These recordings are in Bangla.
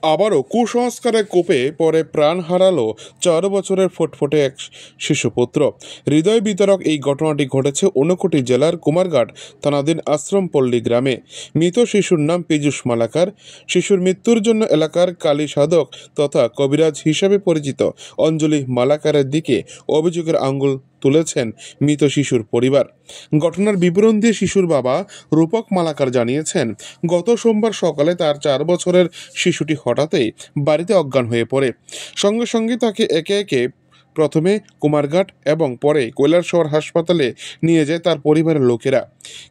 আবারও কুসংস্কারের কোপে পরে প্রাণ হারালো 4 বছরের ফটফটে এক শিশুপুত্র। হৃদয় বিতরক এই ঘটনাটি ঘটেছে ঊনকোটি জেলার কুমারঘাট থানাধীন আশ্রমপল্লী গ্রামে। মৃত শিশুর নাম পীযূষ মালাকার। শিশুর মৃত্যুর জন্য এলাকার কালী সাধক তথা কবিরাজ হিসেবে পরিচিত অঞ্জলি মালাকারের দিকে অভিযোগের আঙ্গুল তুলেছেন মৃত শিশুর পরিবার। ঘটনার বিবরণ দিয়ে শিশুর বাবা রূপক মালাকার জানিয়েছেন, গত সোমবার সকালে তার 4 বছরের শিশুটি হঠাৎই বাড়িতে অজ্ঞান হয়ে পড়ে। সঙ্গে সঙ্গে তাকে একে একে প্রথমে কুমারঘাট এবং পরে কৈলাসহর হাসপাতালে নিয়ে যায় তার পরিবারের লোকেরা।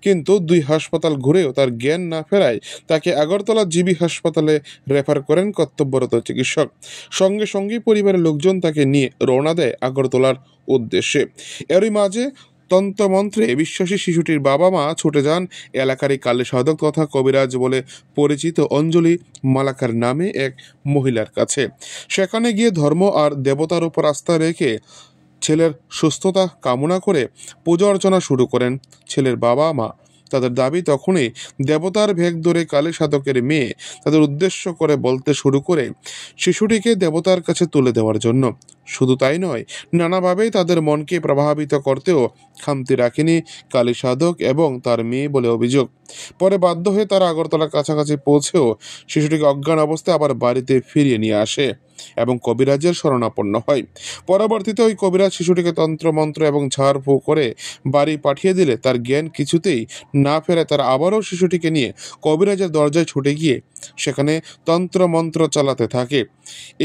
কিন্তু 2 হাসপাতাল ঘুরেও তার জ্ঞান না ফেরায় তাকে আগরতলা জিবি হাসপাতালে রেফার করেন কর্তব্যরত চিকিৎসক। সঙ্গে সঙ্গেই পরিবারের লোকজন তাকে নিয়ে রওনা দেয় আগরতলার উদ্দেশ্যে। এরই মাঝে তন্ত্রমন্ত্রে বিশ্বাসী শিশুটির বাবা মা ছুটে যান এলাকারই কালী সাধক তথা কবিরাজ বলে পরিচিত অঞ্জলি মালাকার নামে এক মহিলার কাছে। সেখানে গিয়ে ধর্ম আর দেবতার উপর আস্থা রেখে ছেলের সুস্থতা কামনা করে পূজা অর্চনা শুরু করেন ছেলের বাবা মা। তাদের দাবি তখনই দেবতার ভেগ ধরে কালী সাধকের মেয়ে তাদের উদ্দেশ্য করে বলতে শুরু করে শিশুটিকে দেবতার কাছে তুলে দেওয়ার জন্য। শুধু তাই নয়, নানাভাবেই তাদের মনকে প্রভাবিত করতেও খামতি রাখেনি কালী সাধক এবং তার মেয়ে বলে অভিযোগ। পরে বাধ্য হয়ে তারা আগরতলার কাছাকাছি পৌঁছেও শিশুটিকে অজ্ঞান অবস্থায় আবার বাড়িতে ফিরিয়ে নিয়ে আসে এবং কবিরাজের শরণাপন্ন হয়। পরবর্তীতে ওই কবিরাজ শিশুটিকে তন্ত্রমন্ত্র এবং ঝাড়ফুঁক করে বাড়ি পাঠিয়ে দিলে তার জ্ঞান কিছুতেই না ফেরে তারা আবারও শিশুটিকে নিয়ে কবিরাজের দরজায় ছুটে গিয়ে সেখানে তন্ত্রমন্ত্র চালাতে থাকে।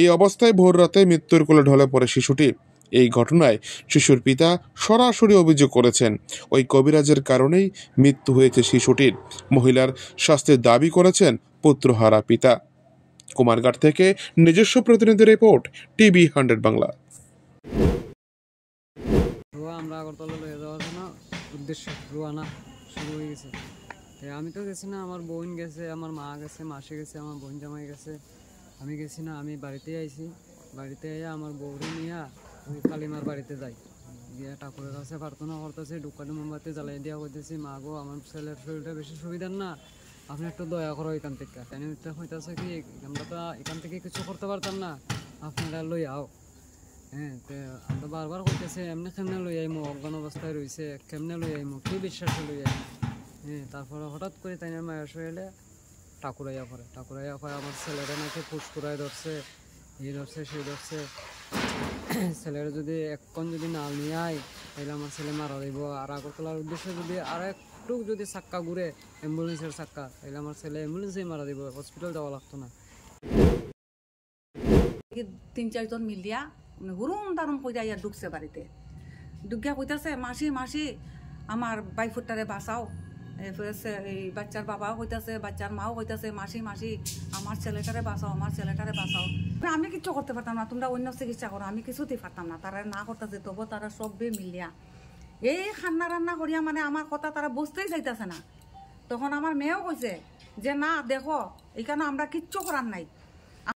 এই অবস্থায় ভোর রাতে মৃত্যুর কোলে ঢলে পড়ে শিশুটি। এই ঘটনায় শিশুর পিতা সরাসরি অভিযোগ করেছেন, ওই কবিরাজের কারণেই মৃত্যু হয়েছে শিশুটির। মহিলার শাস্তির দাবি করেছেন পুত্রহারা পিতা। কুমারঘাট থেকে নিজস্ব প্রতিনিধি রিপোর্ট, টিভি 100 বাংলা। আমরা আগরতলা লয়ে যাওয়ার জন্য উদ্দেশ্য রোয়ানা শুরু হয়ে গেছে। আমি তো গেছি না, আমার বোন গেছে, আমার মা গেছে, মাসি গেছে, আমার বোন জামাই গেছে, আমি গেছি না। আমি বাড়িতে আইছি, বাড়িতে আইয়া আমার বউরে নিয়ে ওই কালিমার বাড়িতে যাই। গিয়ে ঠাকুরের কাছে প্রার্থনা করতেছি, ডুকানি মোমবাতি জ্বালাই দেওয়া করতেছি, মা গো আমার ছেলের শরীরটা বেশি সুবিধার না, আপনি একটু দয়া করো এখান থেকে। হইতেছে কি আমরা তো এখান থেকে কিছু করতে পারতাম না, আপনারা লই আও। হ্যাঁ, তো আমরা বারবার করতেছে এমনি কেমনে লই আইমো, অজ্ঞান অবস্থায় রয়েছে, কেমনে লই আইমো, কি বিশ্বাসে লই আইমো। হ্যাঁ, তারপরে হঠাৎ করে তাই মায়ের শরীরে ঠাকুরাইয়া পড়ে আমার ছেলেরা নাকি ফুসকুরাই ধরছে, এই ধরছে সেই ধরছে। ছেলেরা যদি এখন যদি না নিয়ে আয় তাহলে আমার ছেলে মারা দিব। আর আগরতলার উদ্দেশ্যে যদি আর একটু যদি চাক্কা ঘুরে অ্যাম্বুলেন্সের চাক্কা, তাহলে আমার ছেলে অ্যাম্বুলেন্সেই মারা দিব, হসপিটাল যাওয়া লাগতো না। 3-4 জন মিলিয়া হুরুম দারুম কইরা ইয়া ঢুকছে বাড়িতে। ঢুকিয়া কইতাছে, মাসি মাসি আমার বাইফুটটারে বাঁচাও। এই বাচ্চার বাবাও কইতাছে, বাচ্চার মাও কইতাছে, মাসি মাসি আমার ছেলেটারে বাঁচাও, আমার ছেলেটারে বাঁচাও। আমি কিচ্ছু করতে পারতাম না, তোমরা অন্য চিকিৎসা করো, আমি কিছুতেই পারতাম না। তারা না করতেছে, তবু তারা সবে মিলিয়া এই খান্না রান্না করিয়া মানে আমার কথা তারা বুঝতেই চাইতেছে না। তখন আমার মেয়েও কইছে যে না দেখো, এখানে আমরা কিচ্ছু করার নাই,